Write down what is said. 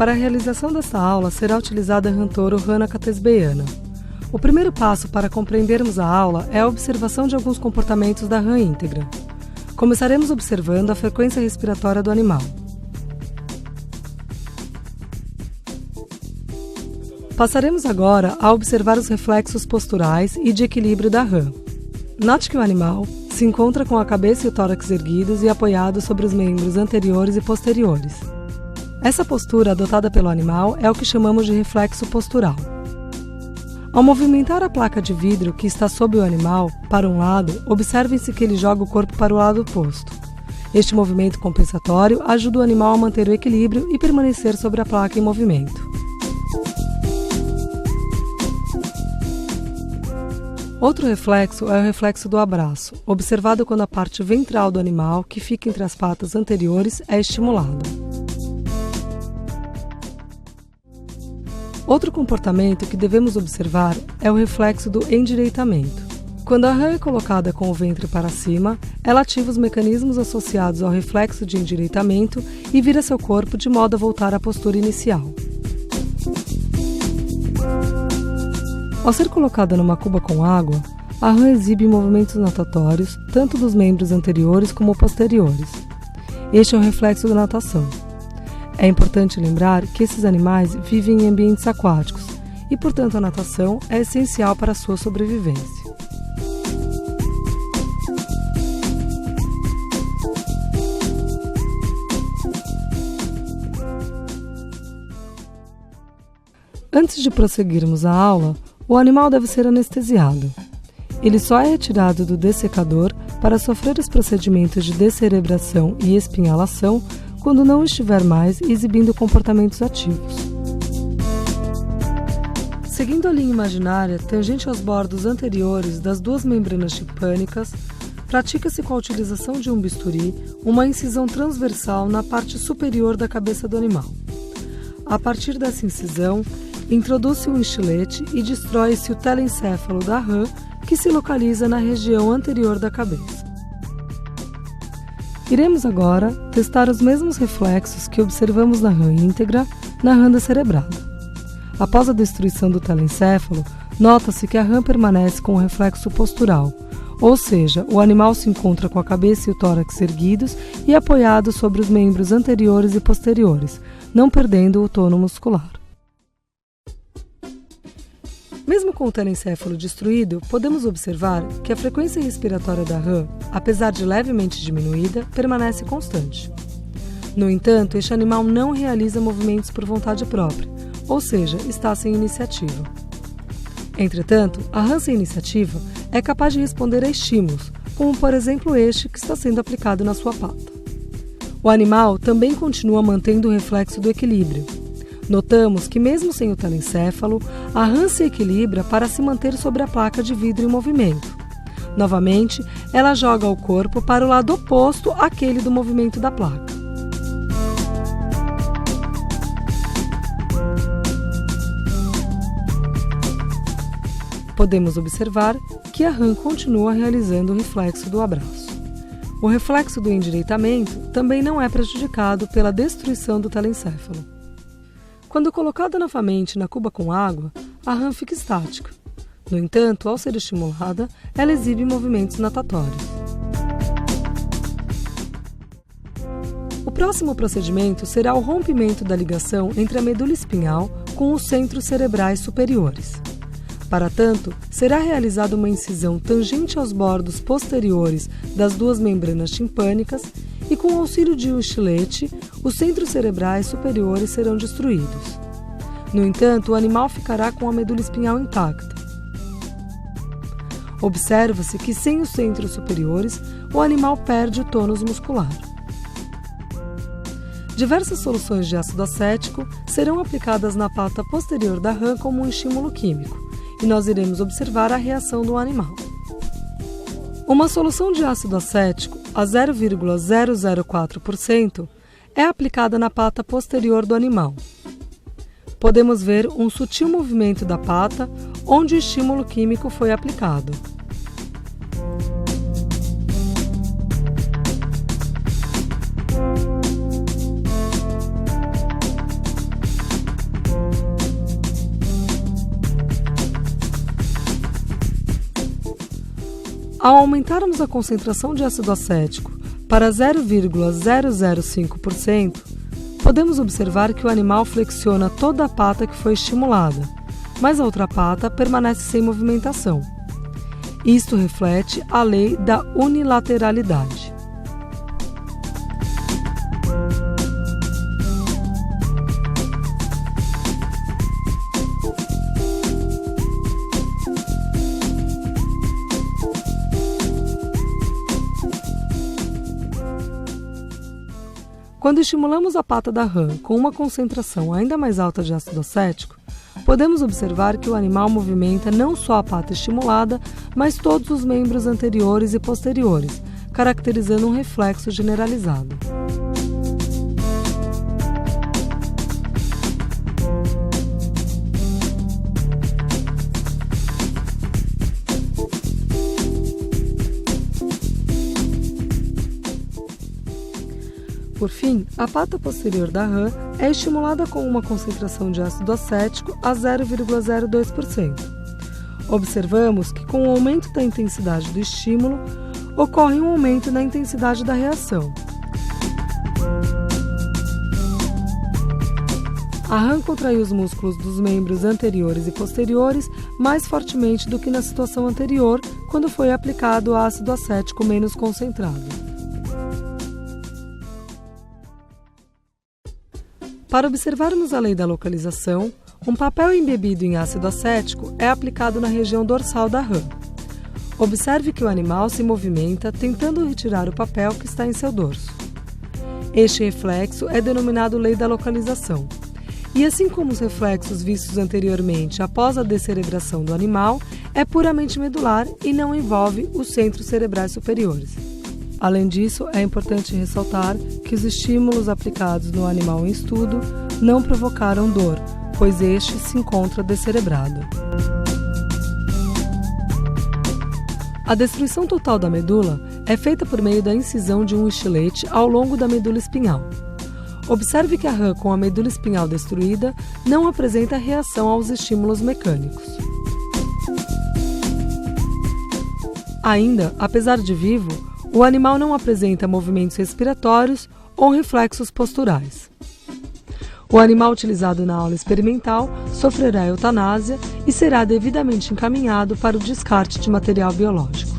Para a realização desta aula será utilizada a Rantoro Rana Catesbeiana. O primeiro passo para compreendermos a aula é a observação de alguns comportamentos da rã íntegra. Começaremos observando a frequência respiratória do animal. Passaremos agora a observar os reflexos posturais e de equilíbrio da rã. Note que o animal se encontra com a cabeça e o tórax erguidos e apoiados sobre os membros anteriores e posteriores. Essa postura adotada pelo animal é o que chamamos de reflexo postural. Ao movimentar a placa de vidro que está sob o animal para um lado, observem-se que ele joga o corpo para o lado oposto. Este movimento compensatório ajuda o animal a manter o equilíbrio e permanecer sobre a placa em movimento. Outro reflexo é o reflexo do abraço, observado quando a parte ventral do animal, que fica entre as patas anteriores, é estimulada. Outro comportamento que devemos observar é o reflexo do endireitamento. Quando a rã é colocada com o ventre para cima, ela ativa os mecanismos associados ao reflexo de endireitamento e vira seu corpo de modo a voltar à postura inicial. Ao ser colocada numa cuba com água, a rã exibe movimentos natatórios, tanto dos membros anteriores como posteriores. Este é o reflexo da natação. É importante lembrar que esses animais vivem em ambientes aquáticos e, portanto, a natação é essencial para a sua sobrevivência. Antes de prosseguirmos a aula, o animal deve ser anestesiado. Ele só é retirado do dessecador para sofrer os procedimentos de descerebração e espinhalação quando não estiver mais exibindo comportamentos ativos. Seguindo a linha imaginária tangente aos bordos anteriores das duas membranas timpânicas, pratica-se com a utilização de um bisturi uma incisão transversal na parte superior da cabeça do animal. A partir dessa incisão, introduz-se um estilete e destrói-se o telencéfalo da rã, que se localiza na região anterior da cabeça. Iremos agora testar os mesmos reflexos que observamos na rã íntegra na rã descerebrada. Após a destruição do telencéfalo, nota-se que a rã permanece com o reflexo postural, ou seja, o animal se encontra com a cabeça e o tórax erguidos e apoiados sobre os membros anteriores e posteriores, não perdendo o tono muscular. Mesmo com o telencéfalo destruído, podemos observar que a frequência respiratória da rã, apesar de levemente diminuída, permanece constante. No entanto, este animal não realiza movimentos por vontade própria, ou seja, está sem iniciativa. Entretanto, a rã sem iniciativa é capaz de responder a estímulos, como por exemplo este que está sendo aplicado na sua pata. O animal também continua mantendo o reflexo do equilíbrio. Notamos que mesmo sem o telencéfalo, a rã se equilibra para se manter sobre a placa de vidro em movimento. Novamente, ela joga o corpo para o lado oposto àquele do movimento da placa. Podemos observar que a rã continua realizando o reflexo do abraço. O reflexo do endireitamento também não é prejudicado pela destruição do telencéfalo. Quando colocada novamente na cuba com água, a rã fica estática. No entanto, ao ser estimulada, ela exibe movimentos natatórios. O próximo procedimento será o rompimento da ligação entre a medula espinhal com os centros cerebrais superiores. Para tanto, será realizada uma incisão tangente aos bordos posteriores das duas membranas timpânicas e, com o auxílio de um estilete, os centros cerebrais superiores serão destruídos. No entanto, o animal ficará com a medula espinhal intacta. Observa-se que, sem os centros superiores, o animal perde o tônus muscular. Diversas soluções de ácido acético serão aplicadas na pata posterior da rã como um estímulo químico, e nós iremos observar a reação do animal. Uma solução de ácido acético a 0,004% é aplicada na pata posterior do animal. Podemos ver um sutil movimento da pata onde o estímulo químico foi aplicado. Ao aumentarmos a concentração de ácido acético para 0,005%, podemos observar que o animal flexiona toda a pata que foi estimulada, mas a outra pata permanece sem movimentação. Isto reflete a lei da unilateralidade. Quando estimulamos a pata da rã com uma concentração ainda mais alta de ácido acético, podemos observar que o animal movimenta não só a pata estimulada, mas todos os membros anteriores e posteriores, caracterizando um reflexo generalizado. Por fim, a pata posterior da rã é estimulada com uma concentração de ácido acético a 0,02%. Observamos que, com o aumento da intensidade do estímulo, ocorre um aumento na intensidade da reação. A rã contraiu os músculos dos membros anteriores e posteriores mais fortemente do que na situação anterior, quando foi aplicado ácido acético menos concentrado. Para observarmos a lei da localização, um papel embebido em ácido acético é aplicado na região dorsal da rã. Observe que o animal se movimenta tentando retirar o papel que está em seu dorso. Este reflexo é denominado lei da localização. E assim como os reflexos vistos anteriormente após a descerebração do animal, é puramente medular e não envolve os centros cerebrais superiores. Além disso, é importante ressaltar que os estímulos aplicados no animal em estudo não provocaram dor, pois este se encontra descerebrado. A destruição total da medula é feita por meio da incisão de um estilete ao longo da medula espinhal. Observe que a rã com a medula espinhal destruída não apresenta reação aos estímulos mecânicos. Ainda, apesar de vivo, o animal não apresenta movimentos respiratórios ou reflexos posturais. O animal utilizado na aula experimental sofrerá eutanásia e será devidamente encaminhado para o descarte de material biológico.